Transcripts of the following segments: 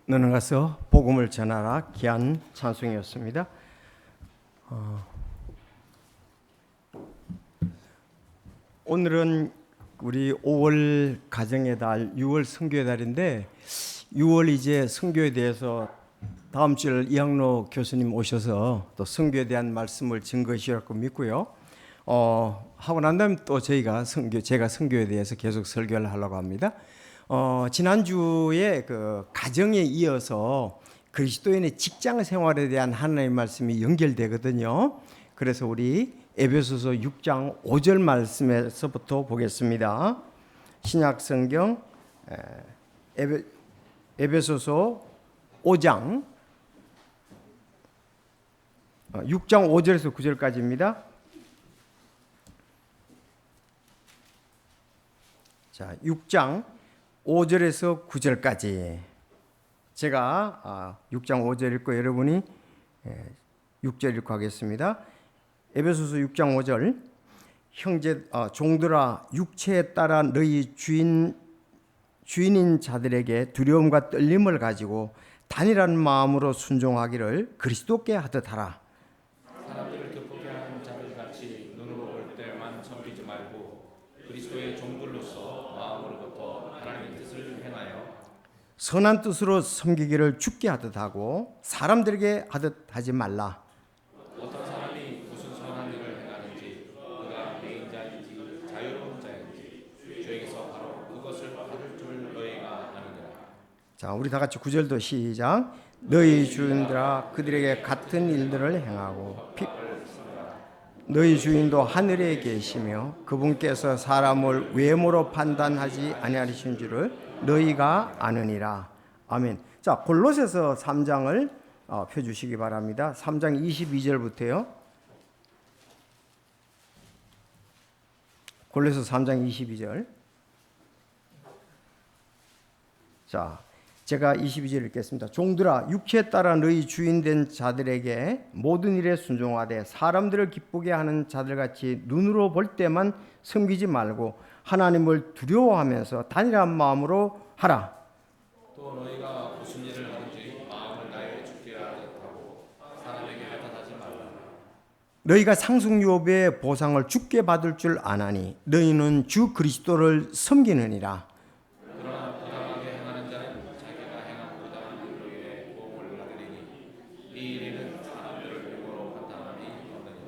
너는 가서 복음을 전하라. 귀한 찬송이었습니다. 오늘은 우리 5월 가정의 달, 6월 선교의 달인데 6월 이제 선교에 대해서 다음 주 이학로 교수님 오셔서 또 선교에 대한 말씀을 증거해 주실 거 믿고요. 하고 난 다음에 또 제가 선교에 대해서 계속 설교를 하려고 합니다. 지난주에 그 가정에 이어서 그리스도인의 직장 생활에 대한 하나님의 말씀이 연결되거든요. 그래서 우리 에베소서 6장 5절 말씀에서부터 보겠습니다. 신약 성경 에베소서 5장 6장 5절에서 9절까지입니다. 자, 6장 5절에서 9절까지 제가 6장 5절 읽고 여러분이 6절 읽고 하겠습니다. 에베소서 6장 5절 형제 종들아 육체에 따라 너희 주인인 자들에게 두려움과 떨림을 가지고 단일한 마음으로 순종하기를 그리스도께 하듯 하라. 사람들을 기쁘게 하는 자들 같이 눈으로 볼 때만 섬기지 말고 그리스도의 종들로서 마음으로부터 하나님의 뜻을 행하여 선한 뜻으로 섬기기를 주께 하듯 하고 사람들에게 하듯 하지 말라. 어떤 사람이 무슨 선한 일을 행하는지 그가 개인자인지 자유로운 자인지 주에게서 바로 그것을 받을 줄 너희가 아느니라. 자, 우리 다 같이 9절도 시작. 너희 주인들아 그들에게 같은 일들을 행하고 너희 주인도 하늘에 계시며 그분께서 사람을 외모로 판단하지 아니하시는 줄을 너희가 아느니라. 아멘. 자, 골로새서 3장을 펴주시기 바랍니다. 3장 22절부터요. 골로새 3장 22절. 자, 제가 22절 읽겠습니다. 종들아 육체에 따라 너희 주인된 자들에게 모든 일에 순종하되 사람들을 기쁘게 하는 자들같이 눈으로 볼 때만 섬기지 말고 하나님을 두려워하면서 단일한 마음으로 하라. 또 너희가 무슨 일을 하든지 마음을 나에게 주께 하고 사람에게 하듯하지 말라. 너희가 상속유업의 보상을 주께 받을 줄 아나니 너희는 주 그리스도를 섬기느니라. 그러나 부당하게 행하는 자는 자기가 행한 부당한 일로 인해 보응을 받으리니 이 일에는 사람들을 외모로 판단함이 없느니라.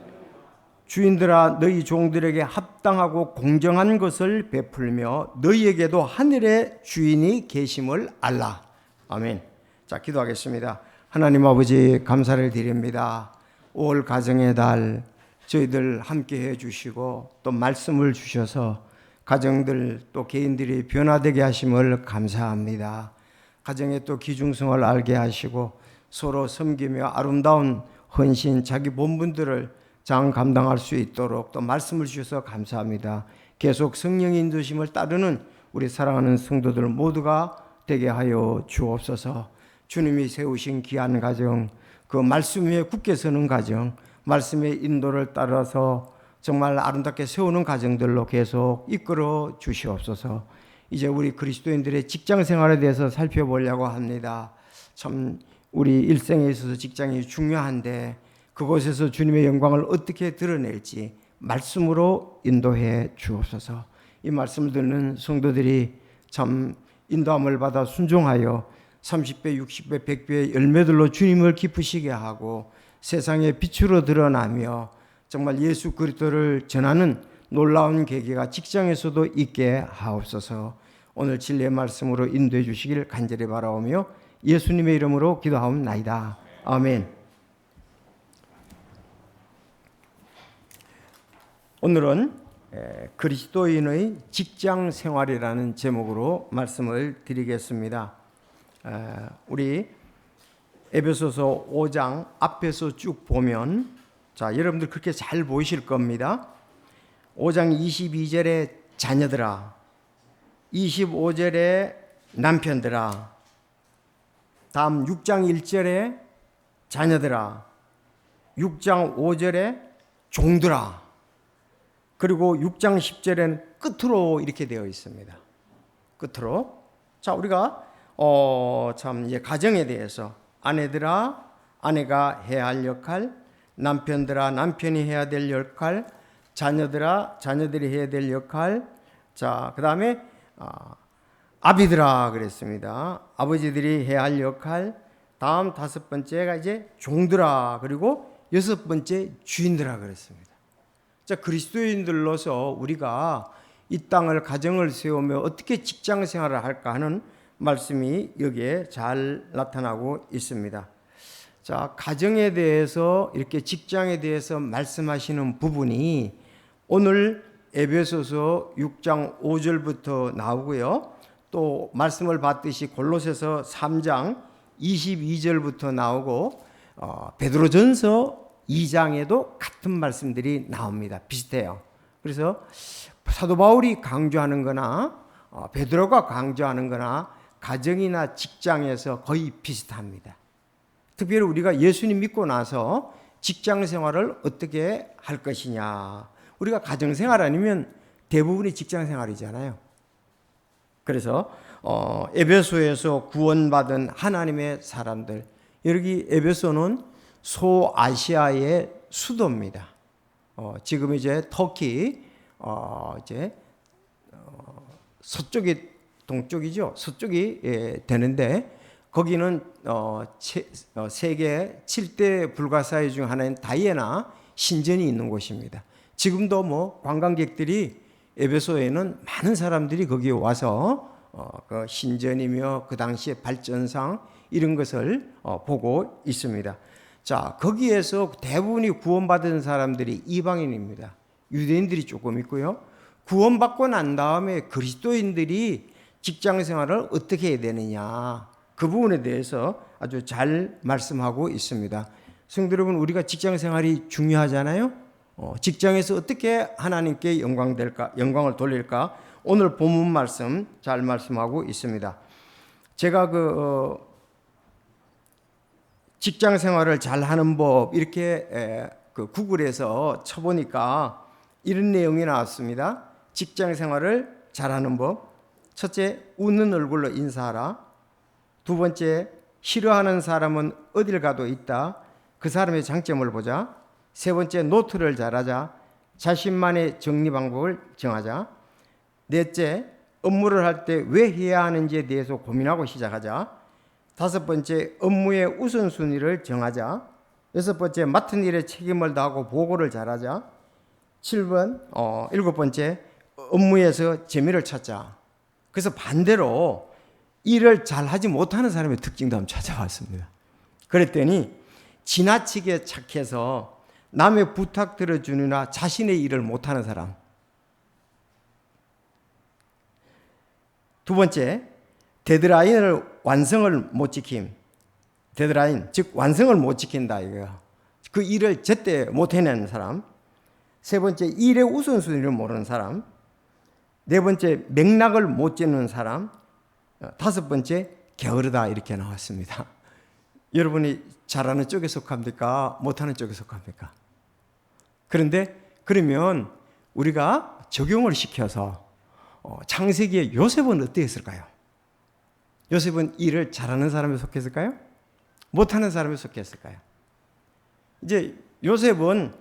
주인들아 너희 종들에게 합당하고 공정한 것을 베풀며 너희에게도 하늘의 주인이 계심을 알라. 아멘. 자, 기도하겠습니다. 하나님 아버지 감사를 드립니다. 5월 가정의 달 저희들 함께 해주시고 또 말씀을 주셔서 가정들 또 개인들이 변화되게 하심을 감사합니다. 가정의 또 기중성을 알게 하시고 서로 섬기며 아름다운 헌신 자기 본분들을 장 감당할 수 있도록 또 말씀을 주셔서 감사합니다. 계속 성령의 인도심을 따르는 우리 사랑하는 성도들 모두가 되게 하여 주옵소서. 주님이 세우신 귀한 가정, 그 말씀 위에 굳게 서는 가정, 말씀의 인도를 따라서 정말 아름답게 세우는 가정들로 계속 이끌어 주시옵소서. 이제 우리 그리스도인들의 직장 생활에 대해서 살펴보려고 합니다. 참 우리 일생에 있어서 직장이 중요한데 그곳에서 주님의 영광을 어떻게 드러낼지 말씀으로 인도해 주옵소서. 이 말씀을 듣는 성도들이 참 인도함을 받아 순종하여 30배, 60배, 100배의 열매들로 주님을 기쁘시게 하고 세상의 빛으로 드러나며 정말 예수 그리스도를 전하는 놀라운 계기가 직장에서도 있게 하옵소서. 오늘 진리의 말씀으로 인도해 주시길 간절히 바라오며 예수님의 이름으로 기도하옵나이다. 아멘. 오늘은 그리스도인의 직장 생활이라는 제목으로 말씀을 드리겠습니다. 우리 에베소서 5장 앞에서 쭉 보면 자, 여러분들 그렇게 잘 보이실 겁니다. 5장 22절에 자녀들아, 25절에 남편들아, 다음 6장 1절에 자녀들아, 6장 5절에 종들아, 그리고 6장 10절에는 끝으로 이렇게 되어 있습니다. 끝으로. 자, 우리가 참 이제 가정에 대해서 아내들아 아내가 해야 할 역할, 남편들아 남편이 해야 될 역할, 자녀들아 자녀들이 해야 될 역할. 자, 그다음에 아비들아 그랬습니다. 아버지들이 해야 할 역할. 다음 5번째가 이제 종들아, 그리고 6번째 주인들아 그랬습니다. 자, 그리스도인들로서 우리가 이 땅을 가정을 세우며 어떻게 직장 생활을 할까 하는 말씀이 여기에 잘 나타나고 있습니다. 자, 가정에 대해서 이렇게 직장에 대해서 말씀하시는 부분이 오늘 에베소서 6장 5절부터 나오고요. 또 말씀을 받듯이 골로새서 3장 22절부터 나오고 베드로전서 2장에도 같은 말씀들이 나옵니다. 비슷해요. 그래서 사도 바울이 강조하는 거나 베드로가 강조하는 거나 가정이나 직장에서 거의 비슷합니다. 특별히 우리가 예수님 믿고 나서 직장 생활을 어떻게 할 것이냐. 우리가 가정 생활 아니면 대부분이 직장 생활이잖아요. 그래서 에베소에서 구원받은 하나님의 사람들, 여기 에베소는 소아시아의 수도입니다. 지금 이제 터키 이제 서쪽이 동쪽이죠. 서쪽이 되는데 거기는 세계 7대 불가사의 중 하나인 다이애나 신전이 있는 곳입니다. 지금도 뭐 관광객들이 에베소에는 많은 사람들이 거기에 와서 그 신전이며 그 당시의 발전상 이런 것을 보고 있습니다. 자, 거기에서 대부분이 구원받은 사람들이 이방인입니다. 유대인들이 조금 있고요. 구원받고 난 다음에 그리스도인들이 직장 생활을 어떻게 해야 되느냐, 그 부분에 대해서 아주 잘 말씀하고 있습니다. 성도 여러분, 우리가 직장 생활이 중요하잖아요. 직장에서 어떻게 하나님께 영광을 돌릴까? 오늘 본문 말씀 잘 말씀하고 있습니다. 제가 직장 생활을 잘 하는 법 이렇게 구글에서 쳐보니까 이런 내용이 나왔습니다. 직장 생활을 잘하는 법. 첫째, 웃는 얼굴로 인사하라. 두 번째, 싫어하는 사람은 어딜 가도 있다. 그 사람의 장점을 보자. 세 번째, 노트를 잘하자. 자신만의 정리 방법을 정하자. 넷째, 업무를 할 때 왜 해야 하는지에 대해서 고민하고 시작하자. 다섯 번째, 업무의 우선순위를 정하자. 여섯 번째, 맡은 일에 책임을 다하고 보고를 잘하자. 7번, 일곱 번째, 업무에서 재미를 찾자. 그래서 반대로 일을 잘하지 못하는 사람의 특징도 한번 찾아봤습니다. 그랬더니 지나치게 착해서 남의 부탁 들어주느라 자신의 일을 못하는 사람. 두 번째, 데드라인을 완성을 못 지킴. 데드라인, 즉 완성을 못 지킨다 이거야. 그 일을 제때 못 해내는 사람. 세 번째, 일의 우선순위를 모르는 사람. 네 번째, 맥락을 못 잡는 사람. 다섯 번째, 게으르다 이렇게 나왔습니다. 여러분이 잘하는 쪽에 속합니까? 못하는 쪽에 속합니까? 그러면 우리가 적용을 시켜서 창세기의 요셉은 어떻게 했을까요? 요셉은 일을 잘하는 사람에 속했을까요? 못하는 사람에 속했을까요? 이제 요셉은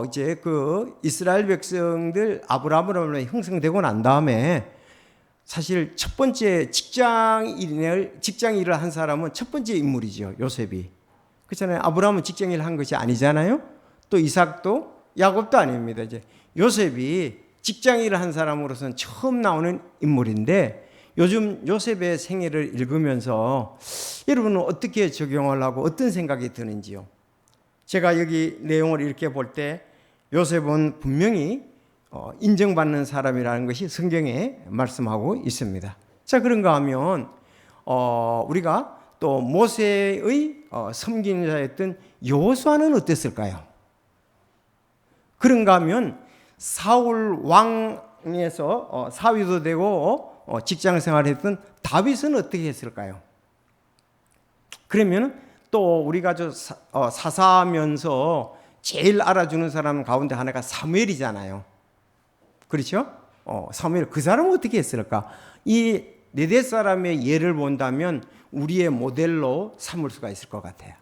이제 그 이스라엘 백성들 아브라함으로 형성되고 난 다음에 사실 첫 번째 직장 일을 한 사람은 첫 번째 인물이죠. 요셉이. 그렇잖아요. 아브라함은 직장 일을 한 것이 아니잖아요. 또 이삭도 야곱도 아닙니다. 이제 요셉이 직장 일을 한 사람으로서는 처음 나오는 인물인데 요즘 요셉의 생애를 읽으면서 여러분은 어떻게 적용하려고 어떤 생각이 드는지요? 제가 여기 내용을 이렇게 볼 때 요셉은 분명히 인정받는 사람이라는 것이 성경에 말씀하고 있습니다. 자, 그런가 하면 우리가 또 모세의 섬기는 자였던 여호수아는 어땠을까요? 그런가 하면 사울 왕에서 사위도 되고 직장 생활을 했던 다윗은 어떻게 했을까요? 그러면 또 우리가 사사하면서 제일 알아주는 사람 가운데 하나가 사무엘이잖아요. 그렇죠? 사무엘, 그 사람은 어떻게 했을까? 이 네댓 사람의 예를 본다면 우리의 모델로 삼을 수가 있을 것 같아요.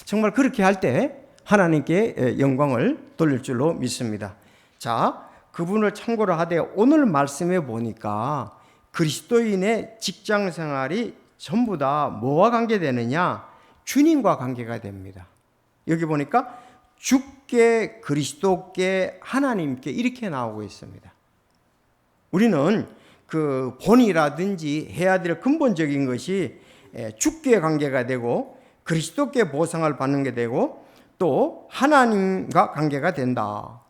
정말 그렇게 할 때 하나님께 영광을 돌릴 줄로 믿습니다. 자, 그분을 참고로 하되 오늘 말씀에 보니까 그리스도인의 직장 생활이 전부 다 뭐와 관계되느냐? 주님과 관계가 됩니다. 여기 보니까 주께, 그리스도께, 하나님께 이렇게 나오고 있습니다. 우리는 그 본이라든지 해야 될 근본적인 것이 주께 관계가 되고 그리스도께 보상을 받는 게 되고 또 하나님과 관계가 된다.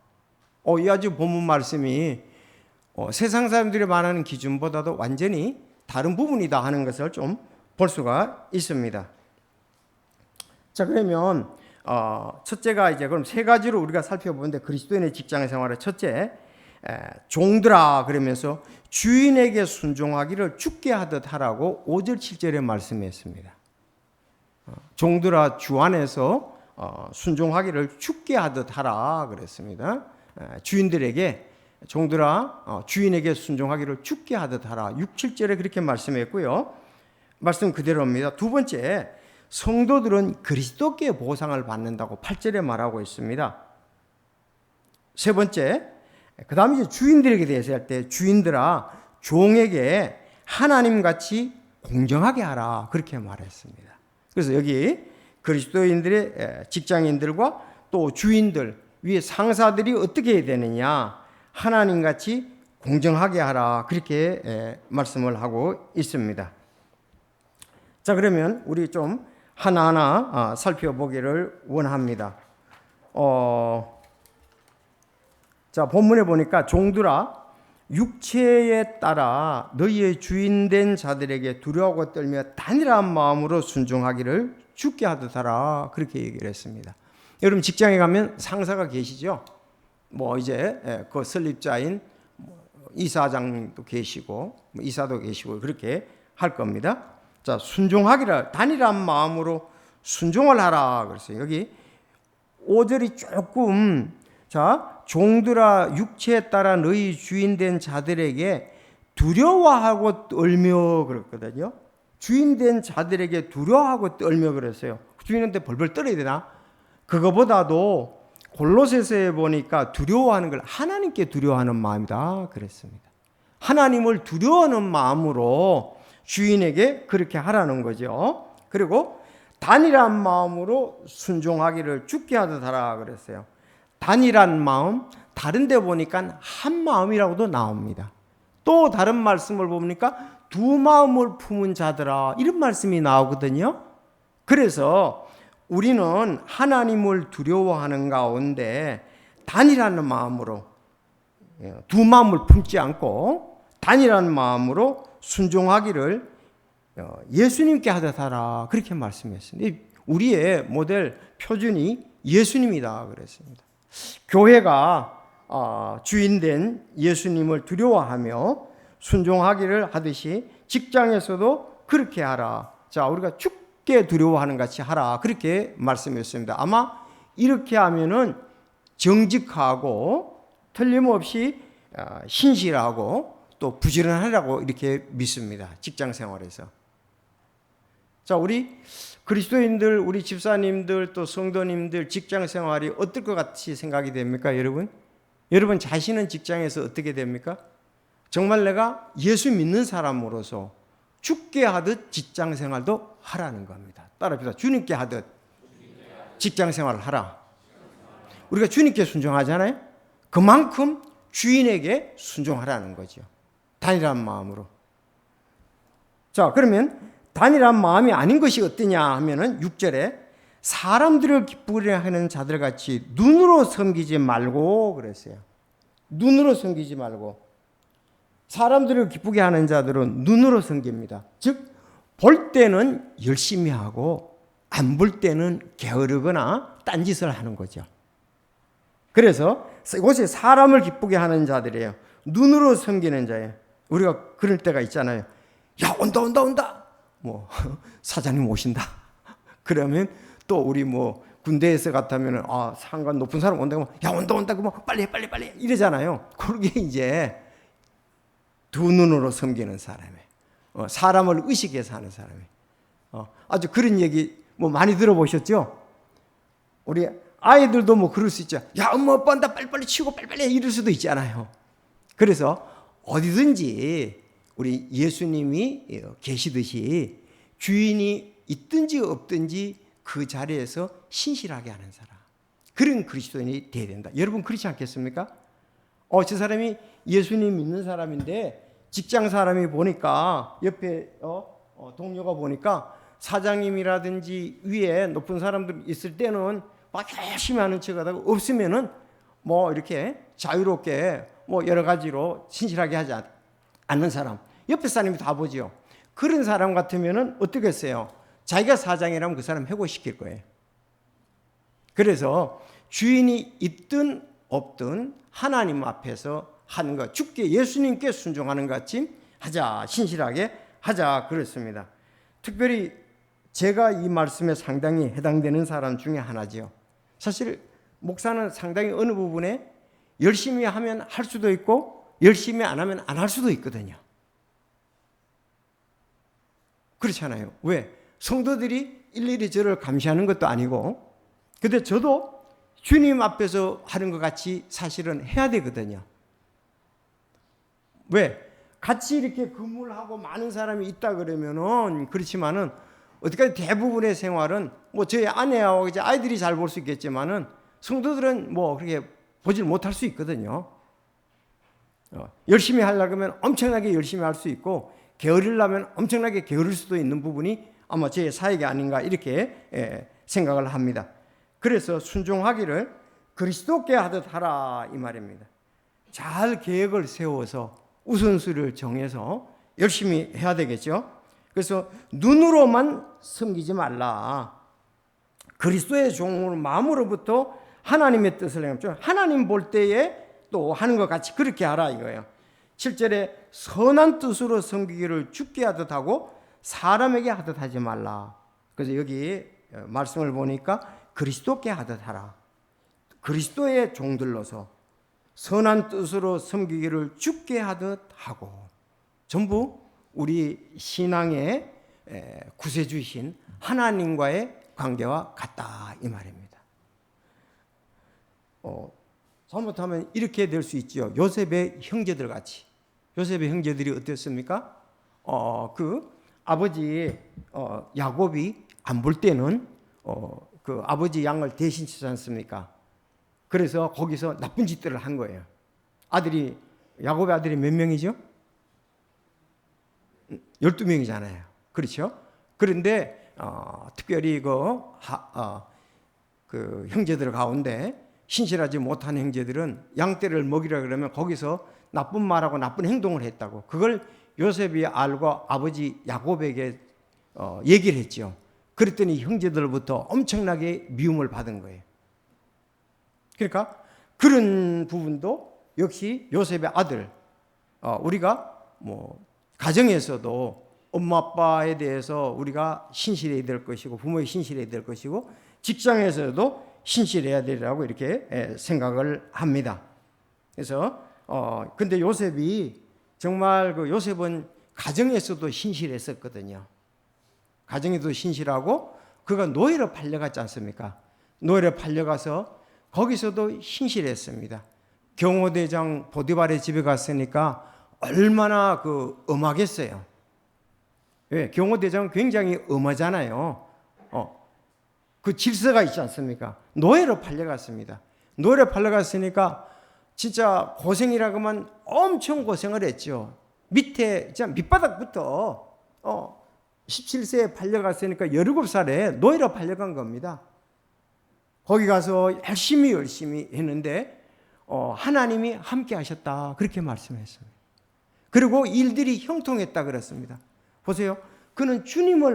이 아주 본문 말씀이 세상 사람들이 말하는 기준보다도 완전히 다른 부분이다 하는 것을 좀 볼 수가 있습니다. 자, 그러면 첫째가 이제 그럼 세 가지로 우리가 살펴보는데 그리스도인의 직장 생활의 첫째, 종들아 그러면서 주인에게 순종하기를 주께 하듯 하라고 5절 7절에 말씀했습니다. 종들아 주 안에서 순종하기를 주께 하듯 하라 그랬습니다. 주인들에게 종들아 주인에게 순종하기를 주께 하듯 하라. 6, 7절에 그렇게 말씀했고요. 말씀 그대로입니다. 두 번째, 성도들은 그리스도께 보상을 받는다고 8절에 말하고 있습니다. 세 번째, 그 다음에 이제 주인들에게 대해서 할 때 주인들아 종에게 하나님같이 공정하게 하라 그렇게 말했습니다. 그래서 여기 그리스도인들의 직장인들과 또 주인들 위에 상사들이 어떻게 해야 되느냐, 하나님같이 공정하게 하라 그렇게 말씀을 하고 있습니다. 자, 그러면 우리 좀 하나하나 살펴보기를 원합니다. 자, 본문에 보니까 종들아 육체에 따라 너희의 주인된 자들에게 두려워하고 떨며 단일한 마음으로 순종하기를 주께 하듯 하라 그렇게 얘기를 했습니다. 여러분 직장에 가면 상사가 계시죠? 뭐 이제 그 설립자인 이사장도 계시고 이사도 계시고 그렇게 할 겁니다. 자, 순종하기를 단일한 마음으로 순종을 하라 그랬어요. 여기 5절이 조금 자, 종들아 육체에 따라 너희 주인된 자들에게 두려워하고 떨며 그랬거든요. 주인된 자들에게 두려워하고 떨며 그랬어요. 주인한테 벌벌 떨어야 되나? 그거보다도 골로새서에 보니까 두려워하는 걸 하나님께 두려워하는 마음이다 그랬습니다. 하나님을 두려워하는 마음으로 주인에게 그렇게 하라는 거죠. 그리고 단일한 마음으로 순종하기를 주께 하듯 하라 그랬어요. 단일한 마음, 다른 데 보니까 한 마음이라고도 나옵니다. 또 다른 말씀을 보니까 두 마음을 품은 자들아 이런 말씀이 나오거든요. 그래서 우리는 하나님을 두려워하는 가운데 단일한 마음으로 두 마음을 품지 않고 단일한 마음으로 순종하기를 예수님께 하듯 하라 그렇게 말씀했습니다. 우리의 모델 표준이 예수님이다 그랬습니다. 교회가 주인된 예수님을 두려워하며 순종하기를 하듯이 직장에서도 그렇게 하라. 자, 우리가 주께 두려워하는 같이 하라 그렇게 말씀했습니다. 아마 이렇게 하면은 정직하고 틀림없이 신실하고 또 부지런하라고 이렇게 믿습니다. 직장 생활에서. 자, 우리 그리스도인들, 우리 집사님들 또 성도님들 직장 생활이 어떨 것 같이 생각이 됩니까, 여러분? 여러분 자신은 직장에서 어떻게 됩니까? 정말 내가 예수 믿는 사람으로서 주께 하듯 직장 생활도 하라는 겁니다. 따라합시다. 주님께 하듯 직장 생활을 하라. 우리가 주님께 순종하잖아요. 그만큼 주인에게 순종하라는 거죠. 단일한 마음으로. 자, 그러면 단일한 마음이 아닌 것이 어떠냐 하면은 6절에 사람들을 기쁘게 하는 자들 같이 눈으로 섬기지 말고 그랬어요. 눈으로 섬기지 말고. 사람들을 기쁘게 하는 자들은 눈으로 섬깁니다. 즉, 볼 때는 열심히 하고 안 볼 때는 게으르거나 딴짓을 하는 거죠. 그래서 이곳에 사람을 기쁘게 하는 자들이에요. 눈으로 섬기는 자예요. 우리가 그럴 때가 있잖아요. 야, 온다. 뭐 사장님 오신다. 그러면 또 우리 뭐 군대에서 같으면은 상관 높은 사람 온다고 야, 온다. 뭐 빨리 이러잖아요. 그게 이제 두 눈으로 섬기는 사람이에요. 사람을 의식해서 하는 사람이에요. 아주 그런 얘기 뭐 많이 들어보셨죠? 우리 아이들도 뭐 그럴 수 있죠. 야, 엄마 아빠 한다, 빨리빨리 치우고 빨리빨리 이럴 수도 있잖아요. 그래서 어디든지 우리 예수님이 계시듯이 주인이 있든지 없든지 그 자리에서 신실하게 하는 사람, 그런 그리스도인이 돼야 된다. 여러분 그렇지 않겠습니까? 저 사람이 예수님 믿는 사람인데 직장 사람이 보니까 옆에 동료가 보니까 사장님이라든지 위에 높은 사람들 있을 때는 막 열심히 하는 척하다가 없으면은 뭐 이렇게 자유롭게 뭐 여러 가지로 신실하게 하지 않는 사람, 옆에 사람이 다 보지요. 그런 사람 같으면은 어떻게 했어요? 자기가 사장이라면 그 사람 해고시킬 거예요. 그래서 주인이 있든 없든 하나님 앞에서 하는 것, 주께 예수님께 순종하는 것 같이 하자, 신실하게 하자 그렇습니다. 특별히 제가 이 말씀에 상당히 해당되는 사람 중에 하나지요. 사실 목사는 상당히 어느 부분에 열심히 하면 할 수도 있고 열심히 안 하면 안 할 수도 있거든요. 그렇잖아요. 왜? 성도들이 일일이 저를 감시하는 것도 아니고, 근데 저도 주님 앞에서 하는 것 같이 사실은 해야 되거든요. 왜? 같이 이렇게 근무를 하고 많은 사람이 있다 그러면은 그렇지만은 어떻게 대부분의 생활은 뭐 저희 아내하고 이제 아이들이 잘 볼 수 있겠지만은 성도들은 뭐 그렇게 보질 못할 수 있거든요. 열심히 하려고 하면 엄청나게 열심히 할 수 있고 게으르려면 엄청나게 게으를 수도 있는 부분이 아마 제 사역이 아닌가 이렇게 생각을 합니다. 그래서 순종하기를 그리스도께 하듯 하라 이 말입니다. 잘 계획을 세워서 우선순위를 정해서 열심히 해야 되겠죠. 그래서 눈으로만 섬기지 말라. 그리스도의 종으로 마음으로부터 하나님의 뜻을 행하죠. 하나님 볼 때에 또 하는 것 같이 그렇게 하라 이거예요. 7절에 선한 뜻으로 섬기기를 주께 하듯 하고 사람에게 하듯 하지 말라. 그래서 여기 말씀을 보니까 그리스도께 하듯 하라. 그리스도의 종들로서 선한 뜻으로 섬기기를 주께 하듯 하고, 전부 우리 신앙의 구세주신 하나님과의 관계와 같다 이 말입니다. 잘못하면 이렇게 될 수 있죠. 요셉의 형제들 같이. 요셉의 형제들이 어땠습니까? 그 아버지 야곱이 안 볼 때는 그 아버지 양을 대신 치지 않습니까? 그래서 거기서 나쁜 짓들을 한 거예요. 아들이, 야곱의 아들이 몇 명이죠? 12명이잖아요. 그렇죠? 그런데 특별히 그 형제들 가운데 신실하지 못한 형제들은 양떼를 먹이라 그러면 거기서 나쁜 말하고 나쁜 행동을 했다고. 그걸 요셉이 알고 아버지 야곱에게 얘기를 했죠. 그랬더니 형제들부터 엄청나게 미움을 받은 거예요. 그러니까 그런 부분도 역시 요셉의 아들, 우리가 뭐 가정에서도 엄마 아빠에 대해서 우리가 신실해야 될 것이고 부모에 신실해야 될 것이고 직장에서도 신실해야 되리라고 이렇게 생각을 합니다. 그래서 근데 요셉이 정말 그 요셉은 가정에서도 신실했었거든요. 가정에도 신실하고 그가 노예로 팔려갔지 않습니까? 노예로 팔려가서 거기서도 신실했습니다. 경호대장 보디발의 집에 갔으니까 얼마나 엄하겠어요. 왜? 경호대장은 굉장히 엄하잖아요. 그 질서가 있지 않습니까? 노예로 팔려갔습니다. 노예로 팔려갔으니까 진짜 고생이라고 하면 엄청 고생을 했죠. 밑에 진짜 밑바닥부터 17세에 팔려갔으니까 17살에 노예로 팔려간 겁니다. 거기 가서 열심히 했는데 하나님이 함께 하셨다 그렇게 말씀했습니다. 그리고 일들이 형통했다 그랬습니다. 보세요. 그는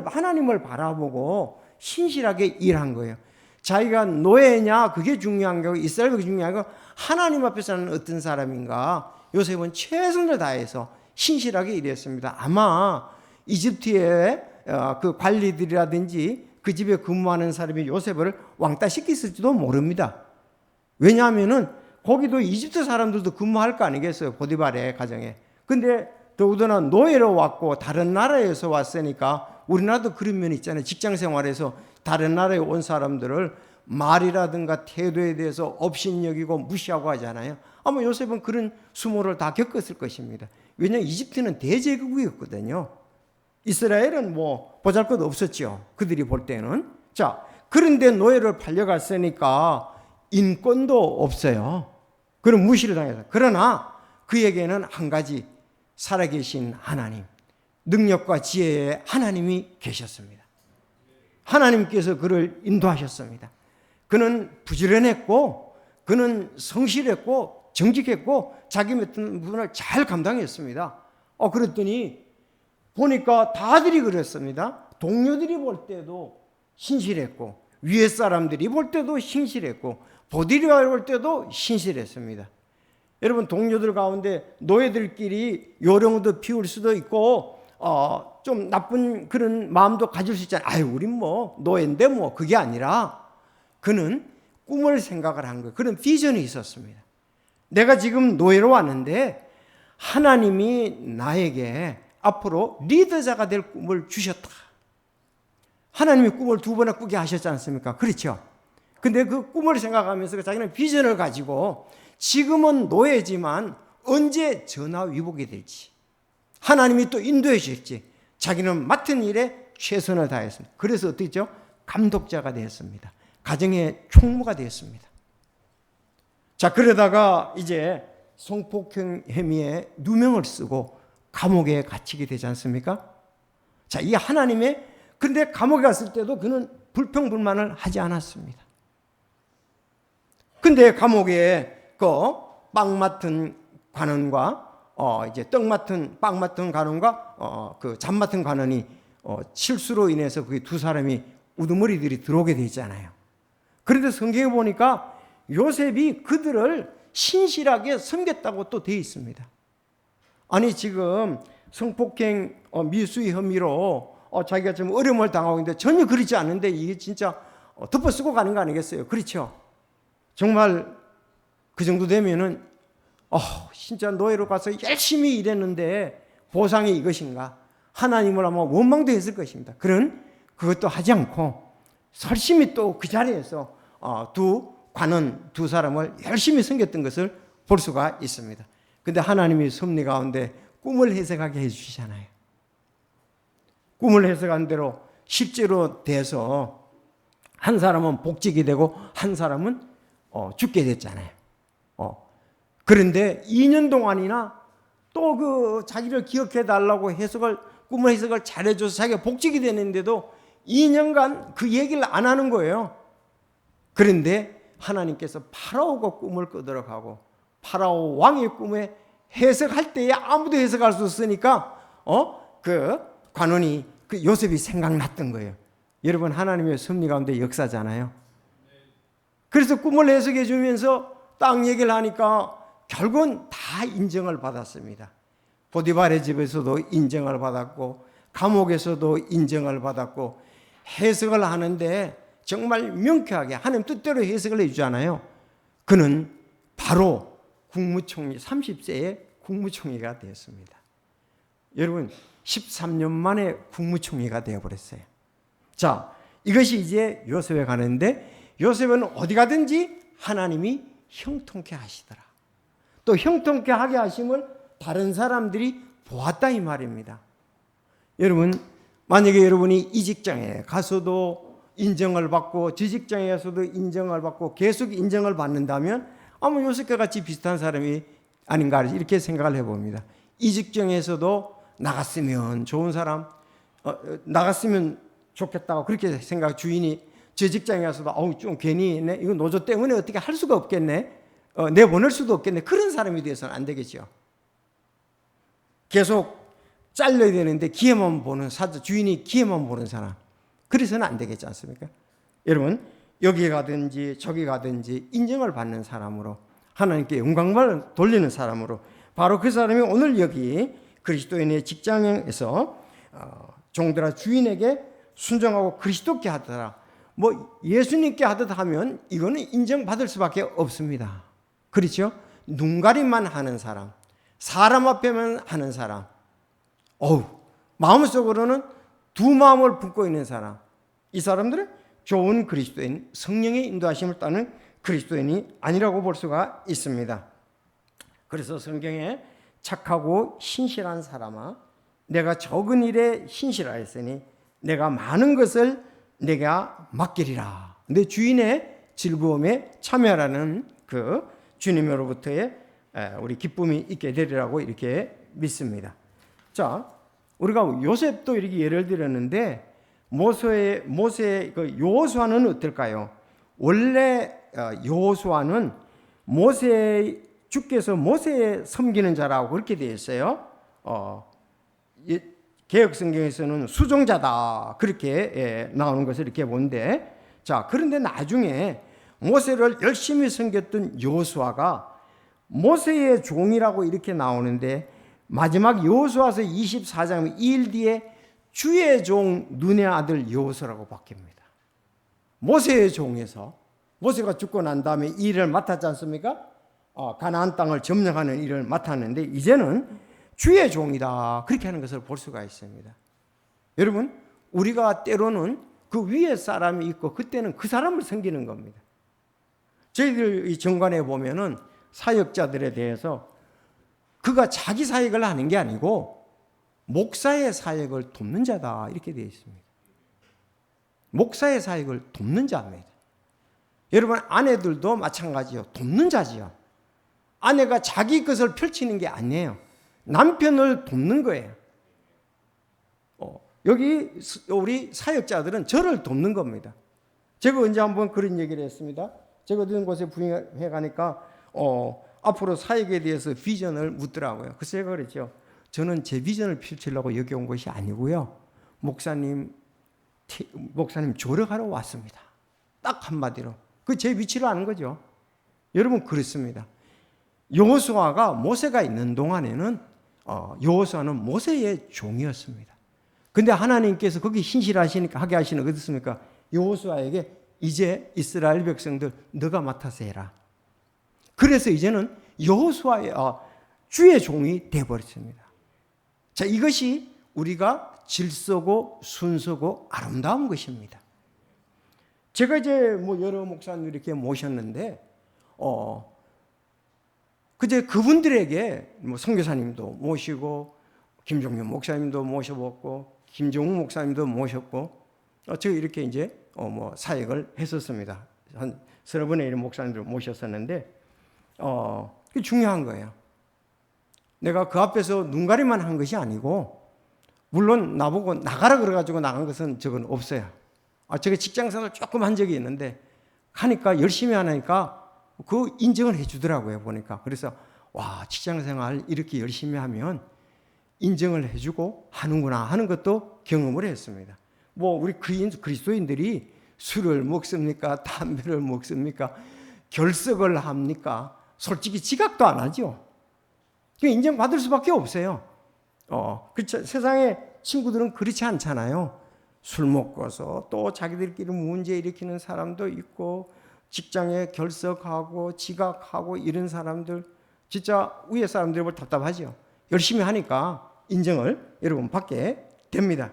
하나님을 바라보고 신실하게 일한 거예요. 자기가 노예냐 그게 중요한 거고 이스라엘이 중요한 거 하나님 앞에서는 어떤 사람인가. 요셉은 최선을 다해서 신실하게 일했습니다. 아마 이집트의 그 관리들이라든지 그 집에 근무하는 사람이 요셉을 왕따시켰을지도 모릅니다. 왜냐하면은 거기도 이집트 사람들도 근무할 거 아니겠어요. 보디발의 가정에. 근데 더군다나 노예로 왔고 다른 나라에서 왔으니까 우리나라도 그런 면이 있잖아요. 직장 생활에서 다른 나라에 온 사람들을 말이라든가 태도에 대해서 업신여기고 무시하고 하잖아요. 아마 요셉은 그런 수모를 다 겪었을 것입니다. 왜냐하면 이집트는 대제국이었거든요. 이스라엘은 뭐 보잘것 없었죠. 그들이 볼 때는. 자, 그런데 노예를 팔려갔으니까 인권도 없어요. 그런 무시를 당해서. 그러나 그에게는 한 가지 살아계신 하나님, 능력과 지혜의 하나님이 계셨습니다. 하나님께서 그를 인도하셨습니다. 그는 부지런했고, 그는 성실했고, 정직했고, 자기 맡은 부분을 잘 감당했습니다. 그랬더니 보니까 다들이 그랬습니다. 동료들이 볼 때도 신실했고, 위에 사람들이 볼 때도 신실했고, 보디리가 볼 때도 신실했습니다. 여러분, 동료들 가운데 노예들끼리 요령도 피울 수도 있고 좀 나쁜 그런 마음도 가질 수 있잖아요. 아유, 우린 뭐 노예인데 뭐. 그게 아니라 그는 꿈을 생각을 한 거예요. 그런 비전이 있었습니다. 내가 지금 노예로 왔는데 하나님이 나에게 앞으로 리더자가 될 꿈을 주셨다. 하나님이 꿈을 두 번이나 꾸게 하셨지 않습니까? 그렇죠? 근데 그 꿈을 생각하면서 자기는 비전을 가지고 지금은 노예지만 언제 전화위복이 될지, 하나님이 또 인도해 주실지 자기는 맡은 일에 최선을 다했습니다. 그래서 어떻게 했죠? 감독자가 되었습니다. 가정의 총무가 되었습니다. 자, 그러다가 이제 성폭행 혐의에 누명을 쓰고 감옥에 갇히게 되지 않습니까? 자, 이 하나님의, 근데 감옥에 갔을 때도 그는 불평불만을 하지 않았습니다. 근데 감옥에 빵 맡은 관원과 이제 빵 맡은 관원과 그 잠 맡은 관원이 실수로 인해서 그 두 사람이 우두머리들이 들어오게 되잖아요. 그런데 성경에 보니까 요셉이 그들을 신실하게 섬겼다고 또 되어 있습니다. 아니, 지금 성폭행 미수의 혐의로 자기가 좀 어려움을 당하고 있는데 전혀 그렇지 않은데 이게 진짜 덮어쓰고 가는 거 아니겠어요? 그렇죠? 정말 그 정도 되면은 진짜 노예로 가서 열심히 일했는데 보상이 이것인가? 하나님을 아마 원망도 했을 것입니다. 그런 그것도 하지 않고 열심히 또 그 자리에서 두 관원 두 사람을 열심히 섬겼던 것을 볼 수가 있습니다. 근데 하나님이 섭리 가운데 꿈을 해석하게 해주시잖아요. 꿈을 해석한 대로 실제로 돼서 한 사람은 복직이 되고 한 사람은 죽게 됐잖아요. 그런데 2년 동안이나 또 그 자기를 기억해 달라고 꿈을 해석을 잘해줘서 자기가 복직이 되는데도 2년간 그 얘기를 안 하는 거예요. 그런데 하나님께서 파라오가 꿈을 꾸도록 하고 파라오 왕의 꿈에 해석할 때에 아무도 해석할 수 없으니까 그 관원이 그 요셉이 생각났던 거예요. 여러분, 하나님의 섭리 가운데 역사잖아요. 그래서 꿈을 해석해 주면서 땅 얘기를 하니까 결국은 다 인정을 받았습니다. 보디발의 집에서도 인정을 받았고 감옥에서도 인정을 받았고 해석을 하는데 정말 명쾌하게 하나님 뜻대로 해석을 해주잖아요. 그는 바로 국무총리, 30세에 국무총리가 되었습니다. 여러분, 13년 만에 국무총리가 되어버렸어요. 자, 이것이 이제 요셉에 가는데 요셉은 어디 가든지 하나님이 형통케 하시더라. 또 형통케 하게 하심을 다른 사람들이 보았다 이 말입니다. 여러분, 만약에 여러분이 이 직장에 가서도 인정을 받고 저 직장에 가서도 인정을 받고 계속 인정을 받는다면 아마 요셉과 같이 비슷한 사람이 아닌가 이렇게 생각을 해봅니다. 이 직장에서도 나갔으면 좋은 사람, 나갔으면 좋겠다고 그렇게 생각, 주인이 저 직장에 가서도 좀 괜히 이거 노조 때문에 어떻게 할 수가 없겠네, 내보낼 수도 없겠네, 그런 사람이 되어서는 안 되겠죠. 계속 잘려야 되는데 기회만 보는 주인이 기회만 보는 사람, 그래서는 안 되겠지 않습니까? 여러분, 여기 가든지 저기 가든지 인정을 받는 사람으로, 하나님께 영광을 돌리는 사람으로, 바로 그 사람이 오늘 여기 그리스도인의 직장에서 종들아 주인에게 순종하고 그리스도께 하더라, 뭐 예수님께 하듯 하면 이거는 인정받을 수밖에 없습니다. 그렇죠? 눈가림만 하는 사람, 사람 앞에만 하는 사람, 마음속으로는 두 마음을 품고 있는 사람, 이 사람들은 좋은 그리스도인, 성령의 인도하심을 따는 그리스도인이 아니라고 볼 수가 있습니다. 그래서 성경에 착하고 신실한 사람아, 내가 적은 일에 신실하였으니 내가 많은 것을 내가 맡기리라. 내 주인의 즐거움에 참여하라는 그 주님으로부터의 우리 기쁨이 있게 되리라고 이렇게 믿습니다. 자, 우리가 요셉도 이렇게 예를 들었는데 모세의 그 여호수아는 어떨까요? 원래 여호수아는 주께서 모세에 섬기는 자라고 그렇게 되어 있어요. 개혁 성경에서는 수종자다 그렇게 나오는 것을 이렇게 보는데, 자, 그런데 나중에 모세를 열심히 섬겼던 여호수아가 모세의 종이라고 이렇게 나오는데, 마지막 여호수아서 24장 2일 뒤에 주의 종 눈의 아들 여호수아라고 바뀝니다. 모세의 종에서, 모세가 죽고 난 다음에 이 일을 맡았지 않습니까? 가나안 땅을 점령하는 일을 맡았는데 이제는 주의 종이다 그렇게 하는 것을 볼 수가 있습니다. 여러분, 우리가 때로는 그 위에 사람이 있고 그때는 그 사람을 섬기는 겁니다. 저희들 이 정관에 보면은 사역자들에 대해서 그가 자기 사역을 하는 게 아니고 목사의 사역을 돕는 자다 이렇게 되어 있습니다. 목사의 사역을 돕는 자입니다. 여러분, 아내들도 마찬가지요. 돕는 자지요. 아내가 자기 것을 펼치는 게 아니에요. 남편을 돕는 거예요. 여기 우리 사역자들은 저를 돕는 겁니다. 제가 언제 한번 그런 얘기를 했습니다. 제가 어떤 곳에 부임해 가니까 앞으로 사역에 대해서 비전을 묻더라고요. 그래서 제가 그랬죠. 저는 제 비전을 펼치려고 여기 온 것이 아니고요. 목사님 조력하러 왔습니다. 딱 한마디로. 그 제 위치를 아는 거죠. 여러분, 그렇습니다. 여호수아가 모세가 있는 동안에는 여호수아는 모세의 종이었습니다. 근데 하나님께서 거기 신실하시니까 하게 하시는 거 어떻습니까? 여호수아에게 이제 이스라엘 백성들 너가 맡아서 해라. 그래서 이제는 여호수아의 주의 종이 되어버렸습니다. 자, 이것이 우리가 질서고 순서고 아름다운 것입니다. 제가 이제 여러 목사님들 이렇게 모셨는데 그제 그분들에게 선교사님도 모시고 김종윤 목사님도 모셔봤고 김종우 목사님도 모셨고 제가 이렇게 이제 사역을 했었습니다. 한 서너 번의 이런 목사님들 모셨었는데 그게 중요한 거예요. 내가 그 앞에서 눈가리만 한 것이 아니고, 물론 나보고 나가라 그래가지고 나간 것은 적은 없어요. 제가 직장생활 조금 한 적이 있는데 하니까 열심히 하니까 그 인정을 해주더라고요, 보니까. 그래서 와, 직장생활 이렇게 열심히 하면 인정을 해주고 하는구나 하는 것도 경험을 했습니다. 우리 그리스도인들이 술을 먹습니까? 담배를 먹습니까? 결석을 합니까? 솔직히 지각도 안 하죠. 인정받을 수밖에 없어요. 그렇죠. 세상에 친구들은 그렇지 않잖아요. 술 먹고서 또 자기들끼리 문제 일으키는 사람도 있고 직장에 결석하고 지각하고 이런 사람들, 진짜 위에 사람들이 뭘 답답하죠. 열심히 하니까 인정을 여러분 받게 됩니다.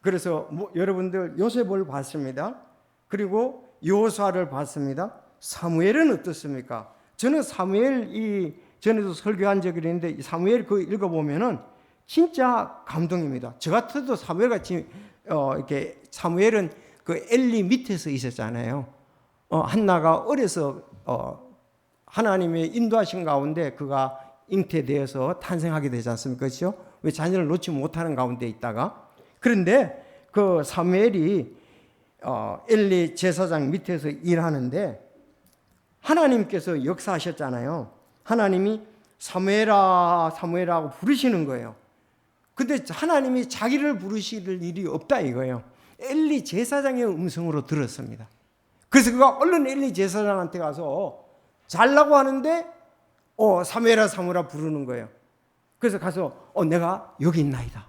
그래서 여러분들 요셉을 봤습니다. 그리고 여호수아를 봤습니다. 사무엘은 어떻습니까? 저는 사무엘 전에도 설교한 적이 있는데 사무엘 그 읽어보면은 진짜 감동입니다. 저 같아도 사무엘 같이 이렇게 사무엘은 그 엘리 밑에서 있었잖아요. 한나가 어려서 하나님의 인도하신 가운데 그가 잉태되어서 탄생하게 되지 않습니까? 그렇죠? 왜 자녀를 놓지 못하는 가운데 있다가, 그런데 그 사무엘이 엘리 제사장 밑에서 일하는데 하나님께서 역사하셨잖아요. 하나님이 사무엘아 사무엘하고 부르시는 거예요. 근데 하나님이 자기를 부르실 일이 없다 이거예요. 엘리 제사장의 음성으로 들었습니다. 그래서 그가 얼른 엘리 제사장한테 가서 잘라고 하는데 사무엘아 사무엘아 부르는 거예요. 그래서 가서 내가 여기 있나이다.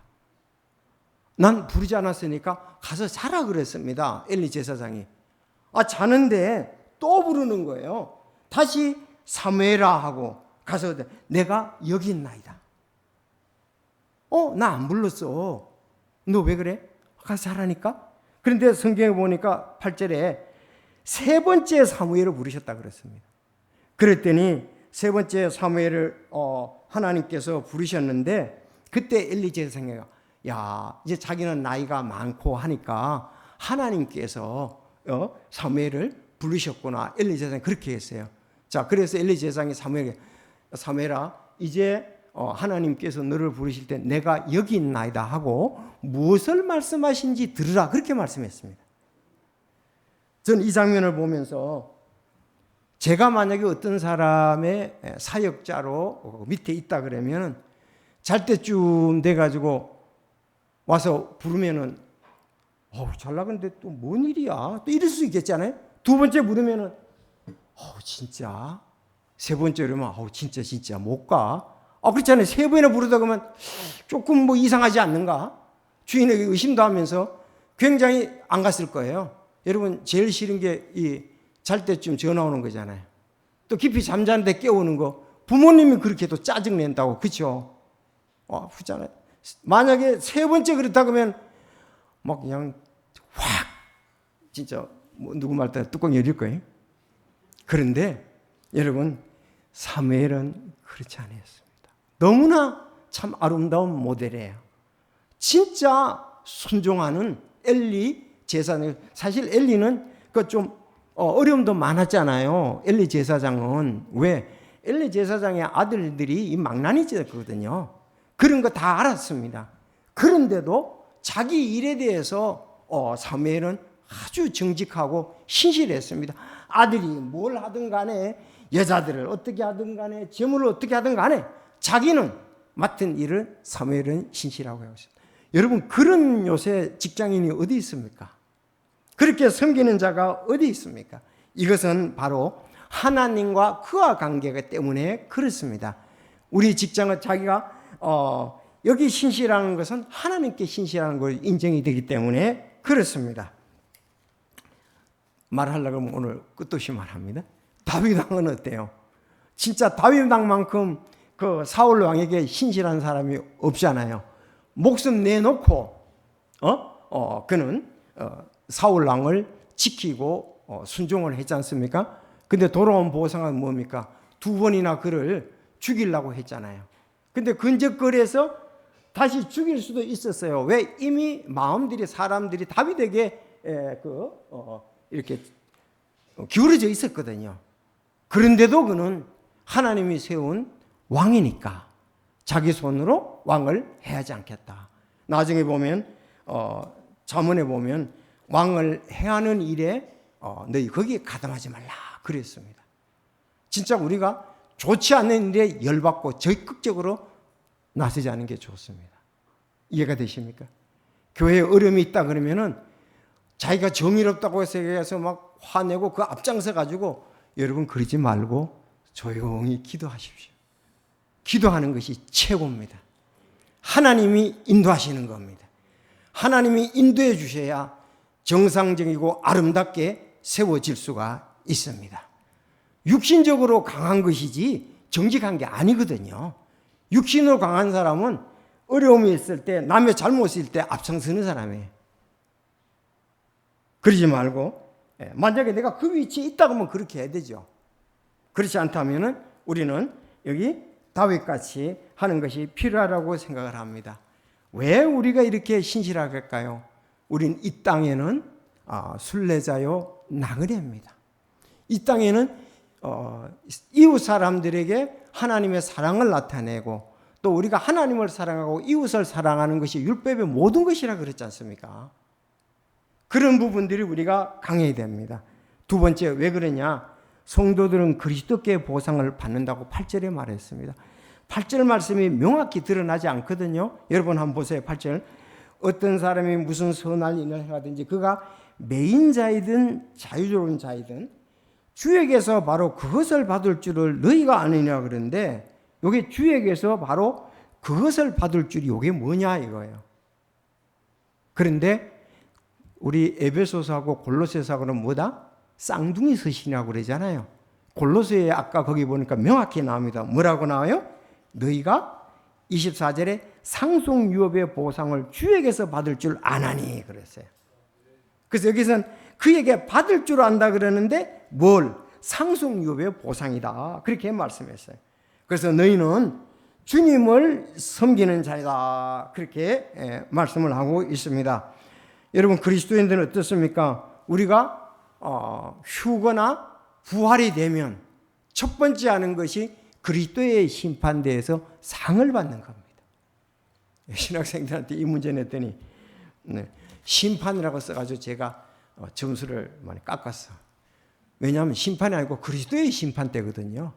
난 부르지 않았으니까 가서 자라 그랬습니다. 엘리 제사장이. 자는데 또 부르는 거예요. 다시 사무엘아 하고 가서 내가 여기 있나이다. 나 안 불렀어. 너 왜 그래? 가서 잘하니까. 그런데 성경에 보니까 8절에 세 번째 사무엘을 부르셨다 그랬습니다. 그랬더니 세 번째 사무엘을 하나님께서 부르셨는데 그때 엘리 제사장이 이제 자기는 나이가 많고 하니까 하나님께서 사무엘을 부르셨구나. 엘리 제사장이 그렇게 했어요. 자, 그래서 엘리 제사장이 사무엘아, 이제 하나님께서 너를 부르실 때 내가 여기 있나이다 하고 무엇을 말씀하신지 들으라, 그렇게 말씀했습니다. 저는 이 장면을 보면서 제가 만약에 어떤 사람의 사역자로 밑에 있다 그러면 잘 때쯤 돼가지고 와서 부르면은 잘 나갔는데 또 뭔 일이야? 또 이럴 수 있겠잖아요. 두 번째 부르면은 진짜. 세 번째 그러면 진짜 못 가. 그렇잖아요. 세 번이나 부르다 그러면 조금 뭐 이상하지 않는가? 주인에게 의심도 하면서 굉장히 안 갔을 거예요. 여러분, 제일 싫은 게 이 잘 때쯤 전화 오는 거잖아요. 또 깊이 잠자는데 깨우는 거. 부모님이 그렇게 또 짜증낸다고. 그렇죠? 그렇잖아요. 만약에 세 번째 그렇다 그러면 막 그냥 확 진짜 누구 말 때문에 뚜껑 열릴 거예요. 그런데 여러분, 사무엘은 그렇지 않았습니다. 너무나 참 아름다운 모델이에요. 진짜 순종하는 엘리 제사장. 사실 엘리는 좀 어려움도 많았잖아요. 엘리 제사장은. 왜? 엘리 제사장의 아들들이 이 망나니였거든요. 그런 거 다 알았습니다. 그런데도 자기 일에 대해서 사무엘은 아주 정직하고 신실했습니다. 아들이 뭘 하든 간에, 여자들을 어떻게 하든 간에, 재물을 어떻게 하든 간에 자기는 맡은 일을 사무엘은 신실하고 했습니다. 여러분, 그런 요새 직장인이 어디 있습니까? 그렇게 섬기는 자가 어디 있습니까? 이것은 바로 하나님과 그와 관계가 때문에 그렇습니다. 우리 직장은 자기가 여기 신실하는 것은 하나님께 신실하는 걸 인정이 되기 때문에 그렇습니다. 말하려고 하면 오늘 끝도 없이 말합니다. 다윗 왕은 어때요? 진짜 다윗 왕만큼 그 사울 왕에게 신실한 사람이 없잖아요. 목숨 내놓고 그는 사울 왕을 지키고 순종을 했지 않습니까? 근데 돌아온 보상은 뭡니까? 두 번이나 그를 죽이려고 했잖아요. 근데 근접거리에서 다시 죽일 수도 있었어요. 왜? 이미 사람들이 다윗에게 이렇게 기울어져 있었거든요. 그런데도 그는 하나님이 세운 왕이니까 자기 손으로 왕을 해하지 않겠다. 나중에 보면 잠언에 보면 왕을 해하는 일에 너희 거기에 가담하지 말라 그랬습니다. 진짜 우리가 좋지 않은 일에 열받고 적극적으로 나서지 않는 게 좋습니다. 이해가 되십니까? 교회에 어려움이 있다 그러면은 자기가 정의롭다고 생각해서 막 화내고 그 앞장서 가지고, 여러분 그러지 말고 조용히 기도하십시오. 기도하는 것이 최고입니다. 하나님이 인도하시는 겁니다. 하나님이 인도해 주셔야 정상적이고 아름답게 세워질 수가 있습니다. 육신적으로 강한 것이지 정직한 게 아니거든요. 육신으로 강한 사람은 어려움이 있을 때, 남의 잘못일 때 앞장서는 사람이에요. 그러지 말고, 만약에 내가 그 위치에 있다고 하면 그렇게 해야 되죠. 그렇지 않다면 우리는 여기 다윗같이 하는 것이 필요하다고 생각을 합니다. 왜 우리가 이렇게 신실할까요? 우린 이 땅에는 순례자요 나그네입니다. 이 땅에는 이웃 사람들에게 하나님의 사랑을 나타내고, 또 우리가 하나님을 사랑하고 이웃을 사랑하는 것이 율법의 모든 것이라 그랬지 않습니까? 그런 부분들이 우리가 강해야 됩니다. 두 번째, 왜 그러냐? 성도들은 그리스도께 보상을 받는다고 8절에 말했습니다. 8절 말씀이 명확히 드러나지 않거든요. 여러분 한번 보세요. 8절. 어떤 사람이 무슨 선할 일을 하든지 그가 매인자이든 자유로운 자이든 주에게서 바로 그것을 받을 줄을 너희가 아느냐 그런데, 여기 주에게서 바로 그것을 받을 줄이 이게 뭐냐 이거예요. 그런데 우리 에베소서하고 골로새서하고는 뭐다? 쌍둥이 서신이라고 그러잖아요. 골로새에 아까 거기 보니까 명확히 나옵니다. 뭐라고 나와요? 너희가 24절에 상속유업의 보상을 주에게서 받을 줄 아나니 그랬어요. 그래서 여기서는 그에게 받을 줄 안다 그러는데 뭘? 상속유업의 보상이다 그렇게 말씀했어요. 그래서 너희는 주님을 섬기는 자이다 그렇게 말씀을 하고 있습니다. 여러분 그리스도인들은 어떻습니까? 우리가 휴거나 부활이 되면 첫 번째 하는 것이 그리스도의 심판대에서 상을 받는 겁니다. 신학생들한테 이 문제 냈더니 심판이라고 써가지고 제가 점수를 많이 깎았어. 왜냐하면 심판이 아니고 그리스도의 심판대거든요.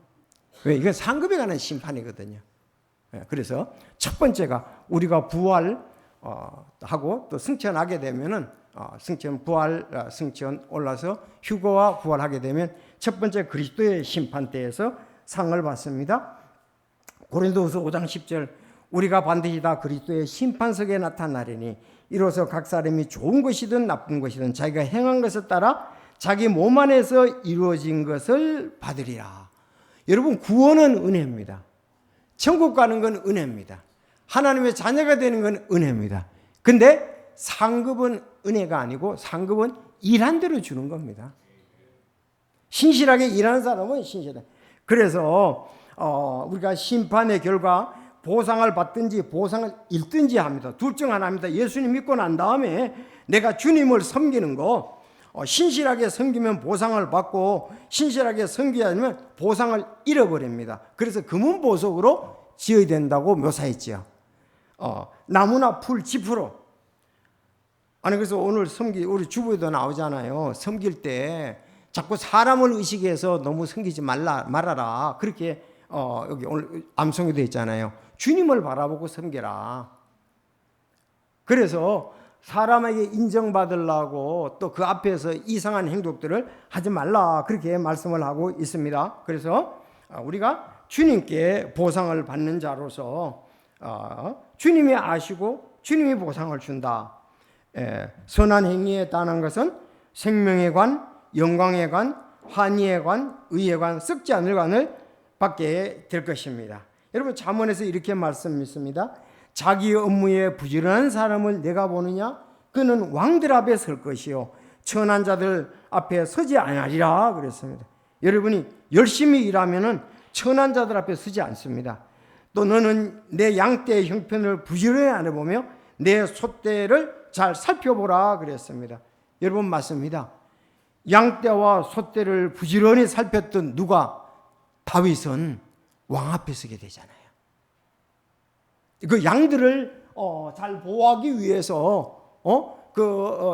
왜? 이건 상급에 관한 심판이거든요. 그래서 첫 번째가 우리가 부활하고 또 승천하게 되면은 승천 올라서 휴거와 부활하게 되면 첫 번째 그리스도의 심판대에서 상을 받습니다. 고린도후서 5장 10절 우리가 반드시 다 그리스도의 심판석에 나타나리니 이로써 각 사람이 좋은 것이든 나쁜 것이든 자기가 행한 것에 따라 자기 몸 안에서 이루어진 것을 받으리라. 여러분 구원은 은혜입니다. 천국 가는 건 은혜입니다. 하나님의 자녀가 되는 건 은혜입니다. 근데 상급은 은혜가 아니고 상급은 일한 대로 주는 겁니다. 신실하게 일하는 사람은 신실하다. 그래서 우리가 심판의 결과 보상을 받든지 보상을 잃든지 합니다. 둘 중 하나입니다. 예수님 믿고 난 다음에 내가 주님을 섬기는 거 신실하게 섬기면 보상을 받고 신실하게 섬기지 않으면 보상을 잃어버립니다. 그래서 금은 보석으로 지어야 된다고 묘사했지요. 나무나 풀, 지프로. 아니 그래서 오늘 우리 주부에도 나오잖아요. 섬길 때 자꾸 사람을 의식해서 너무 섬기지 말아라. 그렇게 여기 오늘 암송이 되어 있잖아요. 주님을 바라보고 섬겨라. 그래서 사람에게 인정받으려고 또 그 앞에서 이상한 행동들을 하지 말라. 그렇게 말씀을 하고 있습니다. 그래서 우리가 주님께 보상을 받는 자로서 주님이 아시고 주님이 보상을 준다. 선한 행위에 따른 것은 생명의 관, 영광의 관, 환희의 관, 의의 관, 썩지 않을 관을 받게 될 것입니다. 여러분 잠언에서 이렇게 말씀했습니다. 자기 업무에 부지런한 사람을 내가 보느냐? 그는 왕들 앞에 설 것이요 천한 자들 앞에 서지 아니하리라 그랬습니다. 여러분이 열심히 일하면은 천한 자들 앞에 서지 않습니다. 또 너는 내 양떼의 형편을 부지런히 알아보며 내 소떼를 잘 살펴보라 그랬습니다. 여러분 맞습니다. 양떼와 소떼를 부지런히 살폈던 누가? 다윗은 왕 앞에 서게 되잖아요. 그 양들을 잘 보호하기 위해서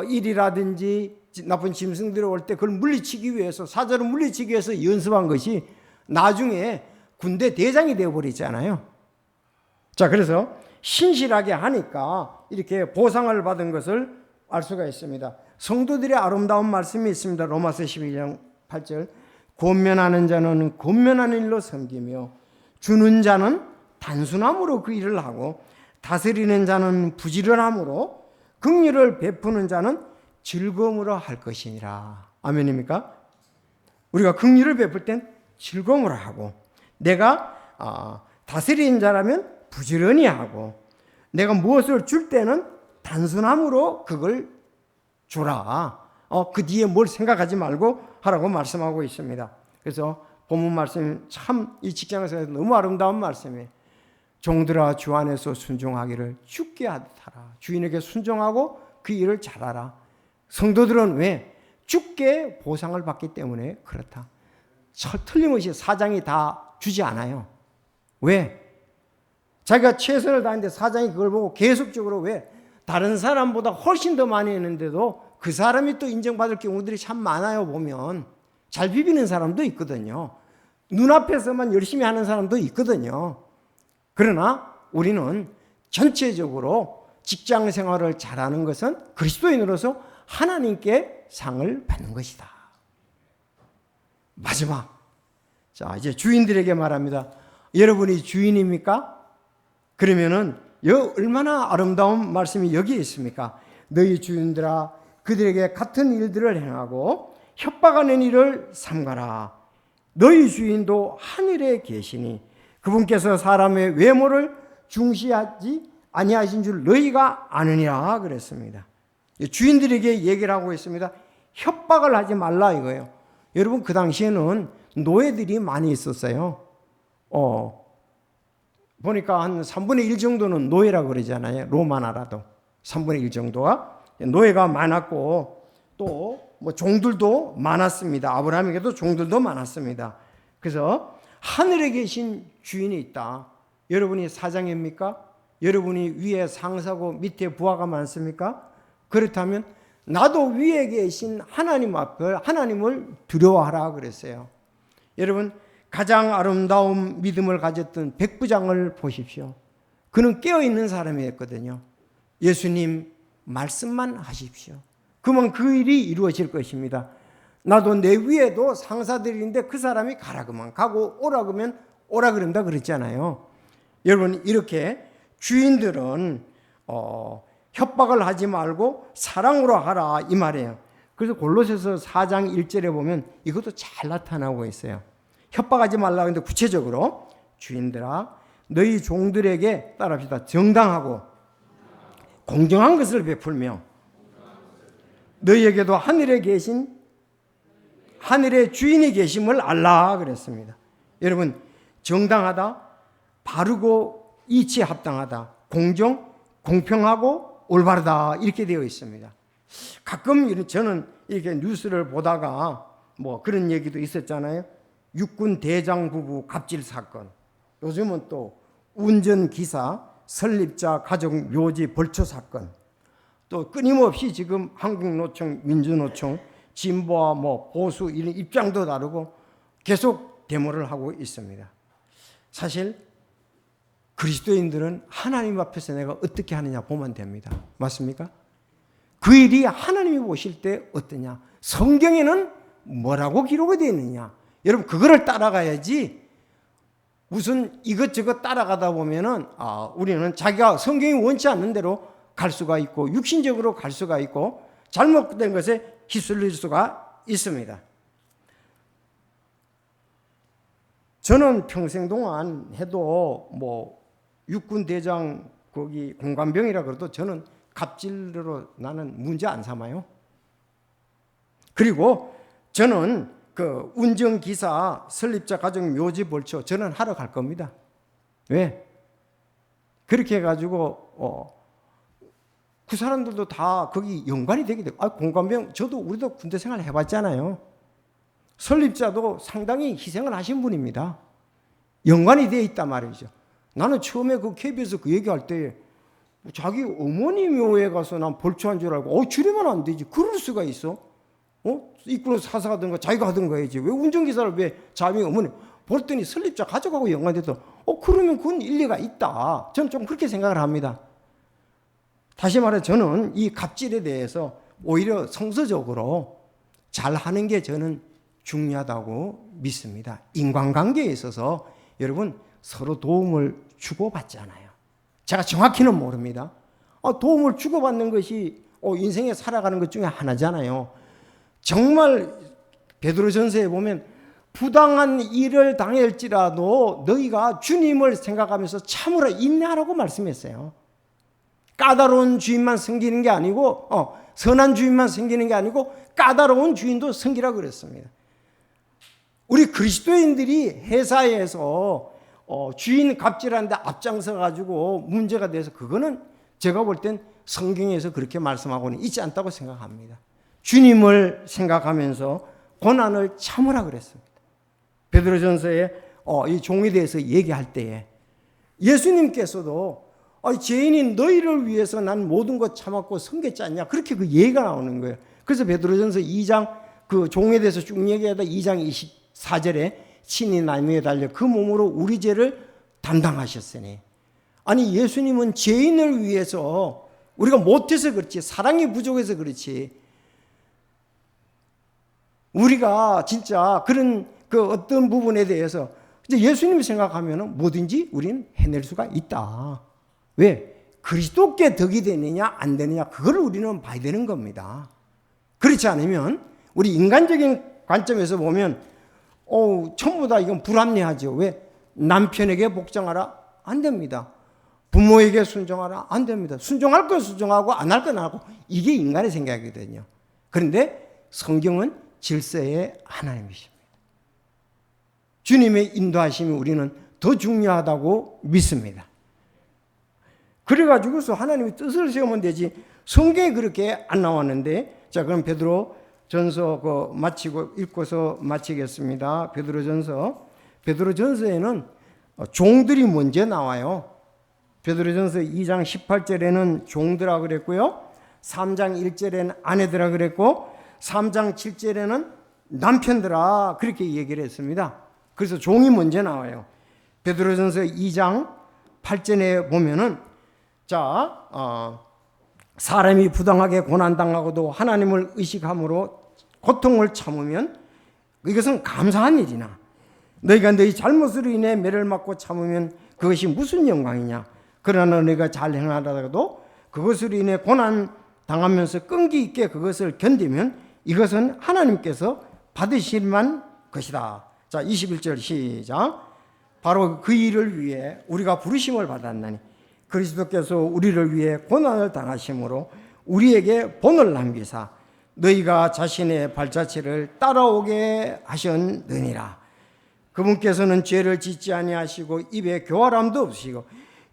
일이라든지 나쁜 짐승들이 올 때 그걸 물리치기 위해서 사자를 물리치기 위해서 연습한 것이 나중에 군대 대장이 되어버리잖아요. 자, 그래서 신실하게 하니까 이렇게 보상을 받은 것을 알 수가 있습니다. 성도들의 아름다운 말씀이 있습니다. 로마서 12장 8절 권면하는 자는 권면하는 일로 섬기며 주는 자는 단순함으로 그 일을 하고 다스리는 자는 부지런함으로 긍휼을 베푸는 자는 즐거움으로 할 것이니라. 아멘입니까? 우리가 긍휼을 베풀 땐 즐거움으로 하고 내가 다스리는 자라면 부지런히 하고 내가 무엇을 줄 때는 단순함으로 그걸 주라. 그 뒤에 뭘 생각하지 말고 하라고 말씀하고 있습니다. 그래서 본문 말씀 참 이 직장에서 너무 아름다운 말씀이에요. 종들아 주 안에서 순종하기를 주께 하라. 주인에게 순종하고 그 일을 잘하라. 성도들은 왜? 주께 보상을 받기 때문에 그렇다. 틀림없이 사장이 다 주지 않아요. 왜? 자기가 최선을 다했는데 사장이 그걸 보고 계속적으로 왜? 다른 사람보다 훨씬 더 많이 했는데도 그 사람이 또 인정받을 경우들이 참 많아요. 보면 잘 비비는 사람도 있거든요. 눈앞에서만 열심히 하는 사람도 있거든요. 그러나 우리는 전체적으로 직장 생활을 잘하는 것은 그리스도인으로서 하나님께 상을 받는 것이다. 마지막. 자, 이제 주인들에게 말합니다. 여러분이 주인입니까? 그러면은 얼마나 아름다운 말씀이 여기에 있습니까? 너희 주인들아 그들에게 같은 일들을 행하고 협박하는 일을 삼가라. 너희 주인도 하늘에 계시니 그분께서 사람의 외모를 중시하지 아니하신 줄 너희가 아느니라 그랬습니다. 주인들에게 얘기를 하고 있습니다. 협박을 하지 말라 이거예요. 여러분 그 당시에는 노예들이 많이 있었어요. 보니까 한 3분의 1 정도는 노예라고 그러잖아요. 로마 나라도 3분의 1 정도가 노예가 많았고 또 뭐 종들도 많았습니다. 아브라함에게도 종들도 많았습니다. 그래서 하늘에 계신 주인이 있다. 여러분이 사장입니까? 여러분이 위에 상사고 밑에 부하가 많습니까? 그렇다면 나도 위에 계신 하나님 앞에 하나님을 두려워하라 그랬어요. 여러분 가장 아름다운 믿음을 가졌던 백부장을 보십시오. 그는 깨어있는 사람이었거든요. 예수님 말씀만 하십시오. 그러면 그 일이 이루어질 것입니다. 나도 내 위에도 상사들인데 그 사람이 가라 그러면 가고 오라 그러면 오라 그런다 그랬잖아요. 여러분 이렇게 주인들은 협박을 하지 말고 사랑으로 하라 이 말이에요. 그래서 골로새서 4장 1절에 보면 이것도 잘 나타나고 있어요. 협박하지 말라 근데 구체적으로 주인들아 너희 종들에게 따라합시다. 정당하고 공정한 것을 베풀며 너희에게도 하늘에 계신 하늘의 주인이 계심을 알라 그랬습니다. 여러분 정당하다, 바르고 이치에 합당하다, 공정, 공평하고 올바르다 이렇게 되어 있습니다. 가끔 저는 이렇게 뉴스를 보다가 뭐 그런 얘기도 있었잖아요. 육군 대장 부부 갑질 사건, 요즘은 또 운전기사 설립자 가족 묘지 벌초 사건, 또 끊임없이 지금 한국노총, 민주노총, 진보와 뭐 보수 이런 입장도 다르고 계속 데모를 하고 있습니다. 사실 그리스도인들은 하나님 앞에서 내가 어떻게 하느냐 보면 됩니다. 맞습니까? 그 일이 하나님이 보실 때 어떠냐? 성경에는 뭐라고 기록이 되어 있느냐? 여러분 그거를 따라가야지 무슨 이것저것 따라가다 보면은 우리는 자기가 성경이 원치 않는 대로 갈 수가 있고 육신적으로 갈 수가 있고 잘못된 것에 휩쓸릴 수가 있습니다. 저는 평생 동안 해도 뭐 육군 대장 거기 공관병이라 그래도 저는 갑질로 나는 문제 안 삼아요. 그리고 저는 그 운전기사 설립자 가족 묘지 벌초 저는 하러 갈 겁니다. 왜? 그렇게 해가지고 그 사람들도 다 거기 연관이 되게 돼요. 공관병 저도 우리도 군대 생활 해봤잖아요. 설립자도 상당히 희생을 하신 분입니다. 연관이 되어 있단 말이죠. 나는 처음에 그 KBS 그 얘기할 때 자기 어머니 묘에 가서 난 벌초한 줄 알고 줄이면 안 되지. 그럴 수가 있어. 이끌어 사서 하든가 자기가 하든가 해야지. 왜 운전기사를 왜 자기 어머니 볼더니 설립자 가족하고 연관돼서 그러면 그건 일리가 있다. 저는 좀 그렇게 생각을 합니다. 다시 말해 저는 이 갑질에 대해서 오히려 성서적으로 잘하는 게 저는 중요하다고 믿습니다. 인간관계에 있어서 여러분 서로 도움을 주고받잖아요. 제가 정확히는 모릅니다. 도움을 주고받는 것이 인생에 살아가는 것 중에 하나잖아요. 정말 베드로전서에 보면 부당한 일을 당할지라도 너희가 주님을 생각하면서 참으로 인내하라고 말씀했어요. 까다로운 주인만 섬기는 게 아니고 선한 주인만 섬기는 게 아니고 까다로운 주인도 섬기라고 그랬습니다. 우리 그리스도인들이 회사에서 주인 갑질하는데 앞장서 가지고 문제가 돼서 그거는 제가 볼 땐 성경에서 그렇게 말씀하고는 있지 않다고 생각합니다. 주님을 생각하면서 고난을 참으라 그랬습니다. 베드로전서에 이 종에 대해서 얘기할 때에 예수님께서도 죄인인 너희를 위해서 난 모든 것 참았고 섬겼지 않냐 그렇게 그 예가 나오는 거예요. 그래서 베드로전서 2장 그 종에 대해서 쭉 얘기하다 2장 24절에 친히 나무에 달려 그 몸으로 우리 죄를 담당하셨으니 아니 예수님은 죄인을 위해서 우리가 못해서 그렇지 사랑이 부족해서 그렇지 우리가 진짜 그런 그 어떤 부분에 대해서 이제 예수님을 생각하면 뭐든지 우리는 해낼 수가 있다. 왜? 그리스도께 덕이 되느냐 안 되느냐 그걸 우리는 봐야 되는 겁니다. 그렇지 않으면 우리 인간적인 관점에서 보면 전부 다 이건 불합리하죠. 왜? 남편에게 복종하라? 안 됩니다. 부모에게 순종하라? 안 됩니다. 순종할 건 순종하고 안 할 건 안 하고, 이게 인간의 생각이거든요. 그런데 성경은 질서의 하나님이십니다. 주님의 인도하심이 우리는 더 중요하다고 믿습니다. 그래가지고서 하나님이 뜻을 세우면 되지, 성경에 그렇게 안 나왔는데. 자, 그럼 베드로 전서 마치고 읽고서 마치겠습니다. 베드로전서에는 종들이 먼저 나와요. 베드로전서 2장 18절에는 종들아 그랬고요, 3장 1절에는 아내들아 그랬고, 3장 7절에는 남편들아 그렇게 얘기를 했습니다. 그래서 종이 먼저 나와요. 베드로전서 2장 8절에 보면은, 사람이 부당하게 고난당하고도 하나님을 의식함으로 고통을 참으면 이것은 감사한 일이나, 너희가 너희 잘못으로 인해 매를 맞고 참으면 그것이 무슨 영광이냐. 그러나 너희가 잘 행하다가도 그것으로 인해 고난 당하면서 끈기 있게 그것을 견디면 이것은 하나님께서 받으실 만한 것이다. 자, 21절 시작. 바로 그 일을 위해 우리가 부르심을 받았나니 그리스도께서 우리를 위해 고난을 당하심으로 우리에게 본을 남기사 너희가 자신의 발자취를 따라오게 하셨느니라. 그분께서는 죄를 짓지 아니하시고 입에 교활함도 없으시고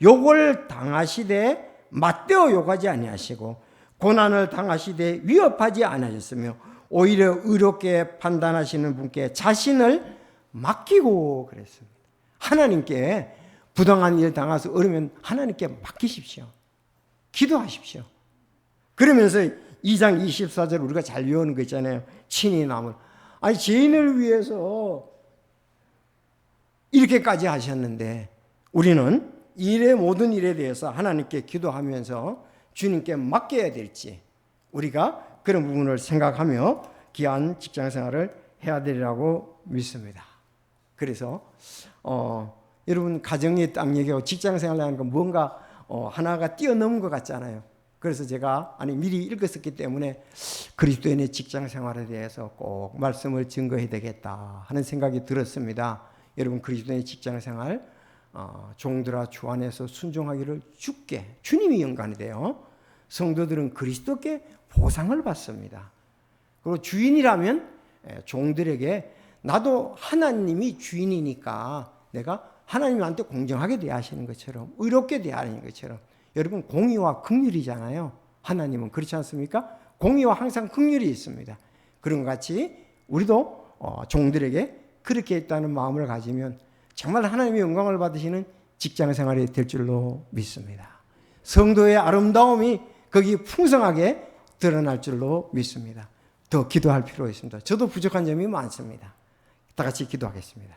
욕을 당하시되 맞대어 욕하지 아니하시고 고난을 당하시되 위협하지 아니하셨으며 오히려 의롭게 판단하시는 분께 자신을 맡기고 그랬습니다. 하나님께 부당한 일 당해서 어려면 하나님께 맡기십시오. 기도하십시오. 그러면서 2장 24절 우리가 잘 외우는 거 있잖아요. 친히 남을. 아니, 죄인을 위해서 이렇게까지 하셨는데 우리는 일의 모든 일에 대해서 하나님께 기도하면서 주님께 맡겨야 될지 우리가 그런 부분을 생각하며 귀한 직장생활을 해야 되리라고 믿습니다. 그래서 여러분 가정의 딱 얘기하고 직장생활을 하는 건 뭔가 하나가 뛰어넘은 것 같잖아요. 그래서 제가 미리 읽었었기 때문에 그리스도인의 직장생활에 대해서 꼭 말씀을 증거해야 되겠다 하는 생각이 들었습니다. 여러분 그리스도인의 직장생활 종들아 주 안에서 순종하기를 주께 주님이 연관이 돼요. 성도들은 그리스도께 보상을 받습니다. 그리고 주인이라면 종들에게 나도 하나님이 주인이니까 내가 하나님한테 공정하게 대하시는 것처럼 의롭게 대하는 것처럼 여러분 공의와 긍휼이잖아요. 하나님은 그렇지 않습니까? 공의와 항상 긍휼이 있습니다. 그런 것 같이 우리도 종들에게 그렇게 했다는 마음을 가지면 정말 하나님의 영광을 받으시는 직장생활이 될 줄로 믿습니다. 성도의 아름다움이 거기 풍성하게 드러날 줄로 믿습니다. 더 기도할 필요가 있습니다. 저도 부족한 점이 많습니다. 다 같이 기도하겠습니다.